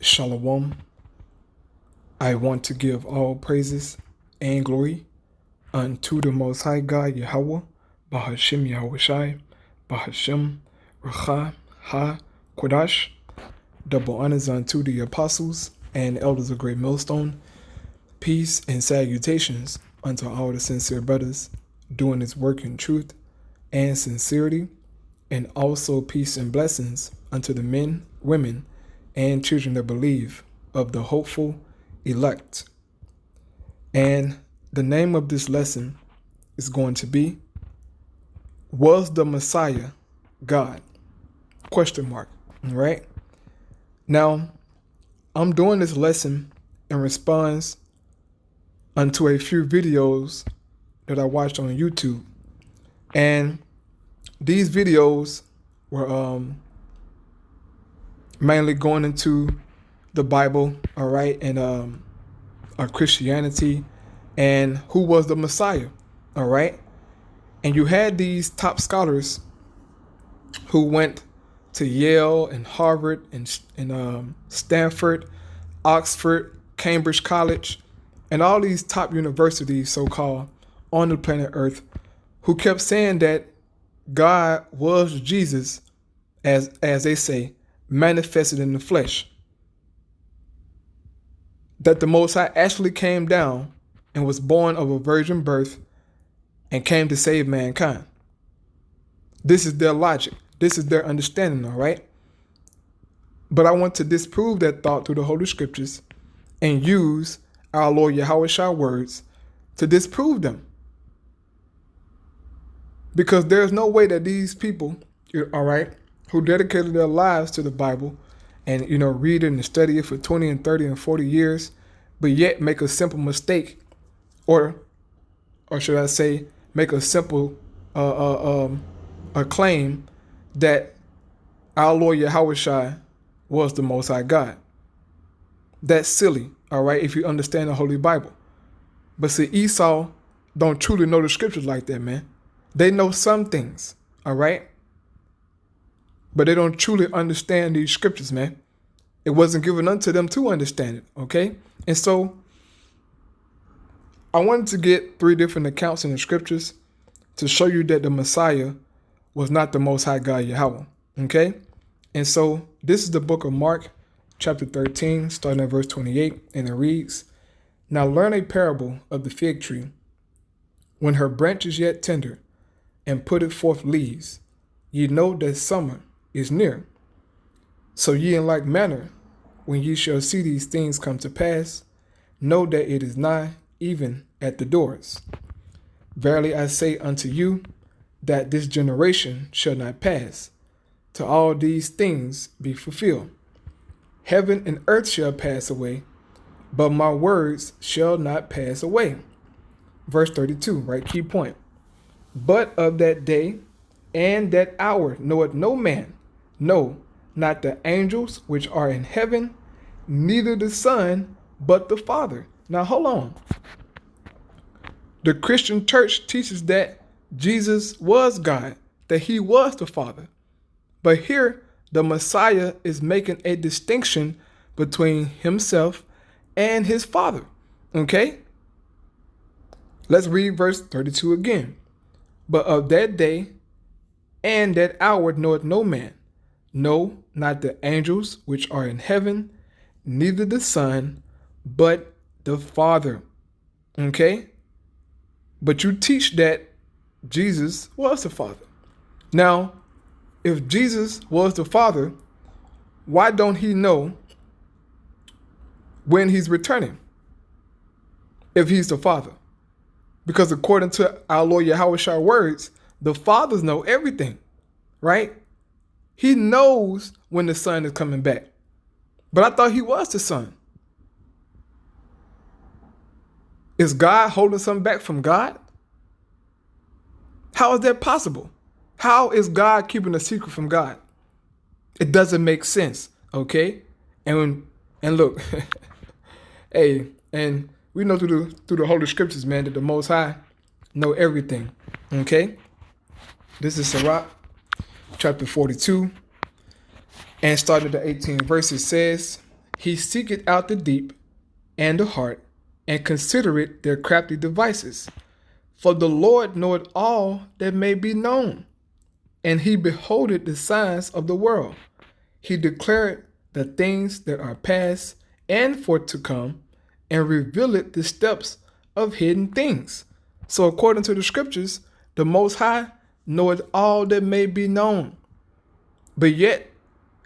Shalom. I want to give all praises and glory unto the Most High God Yahweh, Bahashem Yahushai, Bahashem Racha Ha Kodash. Double honors unto the apostles and elders of Great Millstone. Peace and salutations unto all the sincere brothers doing this work in truth and sincerity, and also peace and blessings unto the men, women, and children that believe of the hopeful elect. And the name of this lesson is going to be, was the Messiah God? Question mark. All right. Now, I'm doing this lesson in response unto a few videos that I watched on YouTube. And these videos were mainly going into the Bible, all right, and Christianity, and who was the Messiah, all right? And you had these top scholars who went to Yale and Harvard and Stanford, Oxford, Cambridge College, and all these top universities, so-called, on the planet Earth, who kept saying that God was Jesus, as they say, manifested in the flesh. That the Most High actually came down and was born of a virgin birth and came to save mankind. This is their logic. This is their understanding, all right? But I want to disprove that thought through the Holy Scriptures and use our Lord Yahweh's words to disprove them. Because there's no way that these people, all right, who dedicated their lives to the Bible and, read it and study it for 20 and 30 and 40 years, but yet make a simple mistake, or should I say, make a simple a claim that our Lord Yahweh was the Most High God. That's silly, all right, if you understand the Holy Bible. But see, Esau don't truly know the scriptures like that, man. They know some things, all right? But they don't truly understand these scriptures, man. It wasn't given unto them to understand it, okay? And so I wanted to get 3 different accounts in the scriptures to show you that the Messiah was not the Most High God Yahweh, okay? And so this is the book of Mark, chapter 13, starting at verse 28, and it reads, "Now learn a parable of the fig tree. When her branch is yet tender, and putteth forth leaves, ye know that summer is near. So ye in like manner, when ye shall see these things come to pass, know that it is nigh, even at the doors. Verily I say unto you, that this generation shall not pass, till all these things be fulfilled. Heaven and earth shall pass away, but my words shall not pass away." Verse 32, right? Key point. "But of that day and that hour knoweth no man, no, not the angels which are in heaven, neither the Son, but the Father." Now hold on. The Christian church teaches that Jesus was God, that he was the Father. But here, the Messiah is making a distinction between himself and his Father. Okay? Let's read verse 32 again. "But of that day and that hour knoweth no man, no, not the angels which are in heaven, neither the Son, but the Father." Okay? But you teach that Jesus was the Father. Now, if Jesus was the Father, why don't he know when he's returning if he's the Father? Because according to our Lord Yahweh's words, the fathers know everything, right? He knows when the Son is coming back. But I thought he was the Son. Is God holding something back from God? How is that possible? How is God keeping a secret from God? It doesn't make sense, okay? And look, hey, and we know through the Holy Scriptures, man, that the Most High know everything, okay? This is Sirach, chapter 42, and starting at the 18th verse, it says, He seeketh out the deep and the heart, and considereth their crafty devices. For the Lord knoweth all that may be known, and he beholdeth the signs of the world. He declareth the things that are past and for to come, and revealeth the steps of hidden things. So according to the scriptures, the Most High knoweth all that may be known. But yet,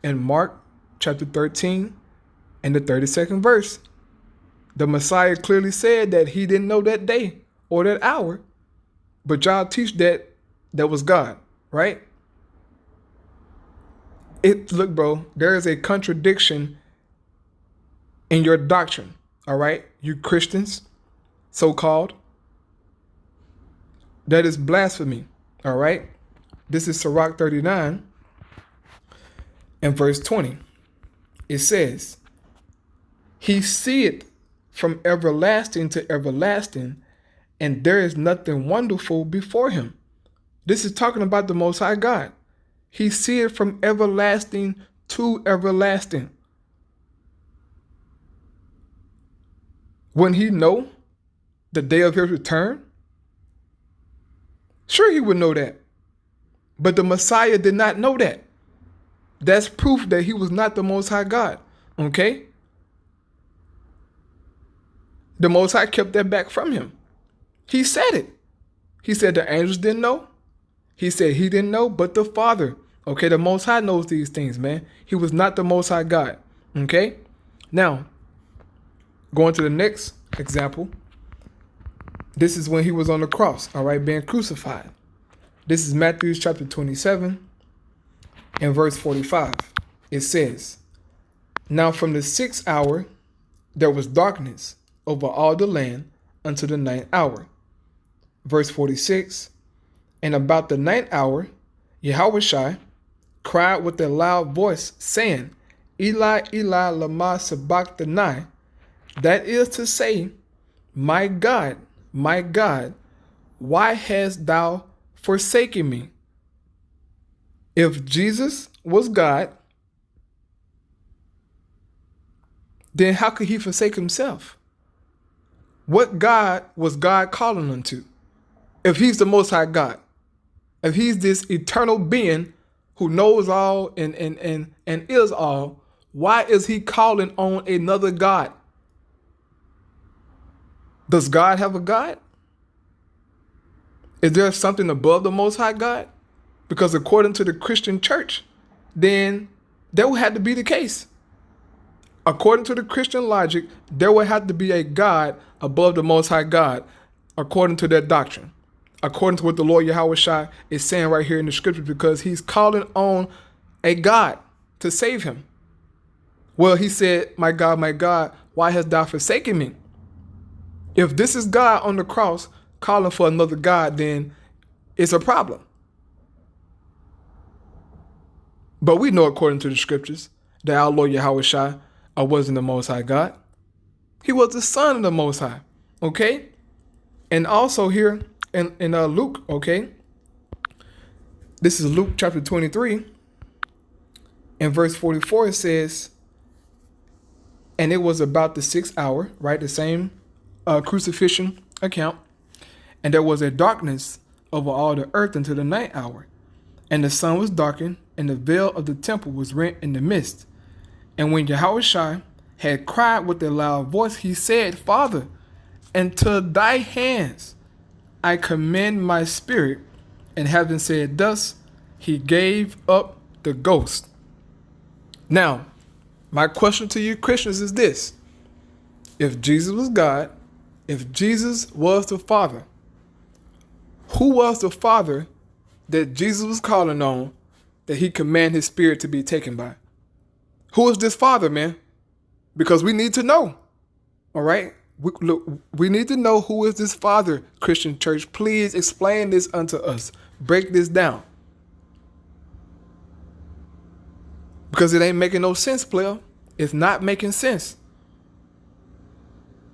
in Mark chapter 13 and the 32nd verse, the Messiah clearly said that he didn't know that day or that hour, but y'all teach that was God, right? Look, bro, there is a contradiction in your doctrine, all right? You Christians, so-called. That is blasphemy, all right? This is Sirach 39 and verse 20. It says, he seeth from everlasting to everlasting, and there is nothing wonderful before him. This is talking about the Most High God. He seeth from everlasting to everlasting. Wouldn't he know the day of his return? Sure, he would know that. But the Messiah did not know that. That's proof that he was not the Most High God. Okay? The Most High kept that back from him. He said it. He said the angels didn't know. He said he didn't know, but the Father. Okay, the Most High knows these things, man. He was not the Most High God. Okay? Now, going to the next example. This is when he was on the cross, all right, being crucified. This is Matthew chapter 27 and verse 45. It says, now from the 6th hour there was darkness over all the land unto the 9th hour. Verse 46, and about the 9th hour, Yahushua cried with a loud voice, saying, Eli, Eli, lama sabachthani. That is to say, my God, why hast thou forsaken me? If Jesus was God, then how could he forsake himself? What God was God calling unto? If he's the Most High God, if he's this eternal being who knows all and is all, why is he calling on another God? Does God have a God? Is there something above the Most High God? Because according to the Christian church, then that would have to be the case. According to the Christian logic, there would have to be a God above the Most High God, according to their doctrine. According to what the Lord Yahushua is saying right here in the scripture, because he's calling on a God to save him. Well, he said, my God, why hast thou forsaken me? If this is God on the cross calling for another God, then it's a problem. But we know according to the scriptures that our Lord Yahushua wasn't the Most High God. He was the Son of the Most High. Okay? And also here in Luke, okay? This is Luke chapter 23. In verse 44, it says, and it was about the 6th hour, right? The same crucifixion account. And there was a darkness over all the earth until the 9th hour. And the sun was darkened, and the veil of the temple was rent in the midst. And when Yahushua had cried with a loud voice, he said, Father, into thy hands I commend my spirit. And having said thus, he gave up the ghost. Now, my question to you Christians is this. If Jesus was God, if Jesus was the Father, who was the Father that Jesus was calling on that he commanded his spirit to be taken by? Who is this Father, man? Because we need to know. All right? We need to know who is this Father, Christian church. Please explain this unto us. Break this down. Because it ain't making no sense, player. It's not making sense.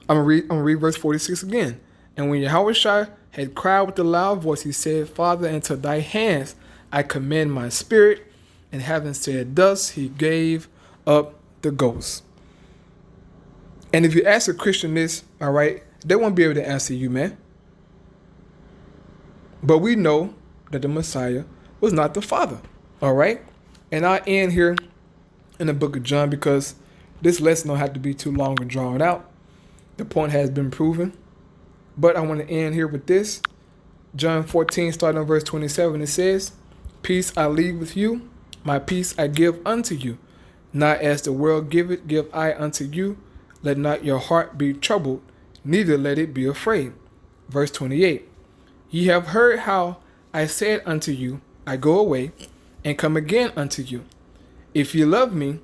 I'm going to read verse 46 again. And when Yahushua had cried with a loud voice, he said, Father, into thy hands I commend my spirit. And having said thus, he gave up the ghost. And if you ask a Christian this, all right, they won't be able to answer you, man. But we know that the Messiah was not the Father, all right? And I'll end here in the book of John because this lesson don't have to be too long and drawn out. The point has been proven. But I want to end here with this. John 14, starting on verse 27, it says, "Peace I leave with you, my peace I give unto you. Not as the world giveth, give I unto you. Let not your heart be troubled, neither let it be afraid." Verse 28, "Ye have heard how I said unto you, I go away, and come again unto you. If ye love me,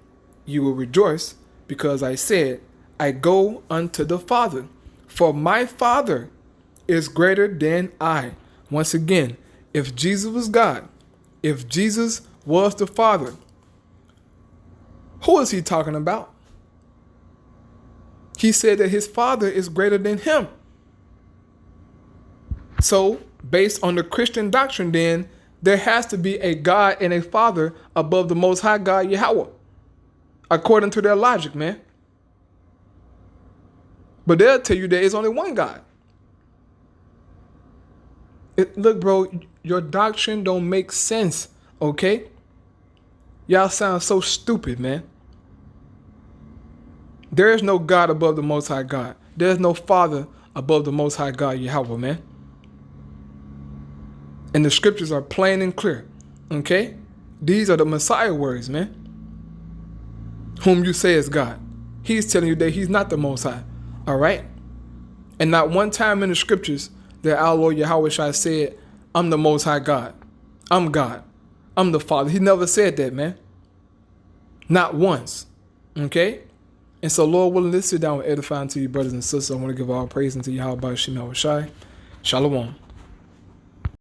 you will rejoice, because I said, I go unto the Father. For my Father is greater than I." Once again, if Jesus was God, if Jesus was the Father, who is he talking about? He said that his Father is greater than him. So, based on the Christian doctrine, then, there has to be a God and a Father above the Most High God, Yahweh, according to their logic, man. But they'll tell you there is only one God. Look, bro, your doctrine don't make sense, okay? Y'all sound so stupid, man. There is no God above the Most High God. There is no Father above the Most High God, Yahweh, man. And the scriptures are plain and clear, okay? These are the Messiah words, man. Whom you say is God. He's telling you that he's not the Most High, all right? And not one time in the scriptures that our Lord Yahweh Shai said, I'm the Most High God. I'm God. I'm the Father. He never said that, man. Not once, okay? And so, Lord willing, let's sit down and edify unto you, brothers and sisters. I want to give all praise unto Yahweh Shai. Shalom.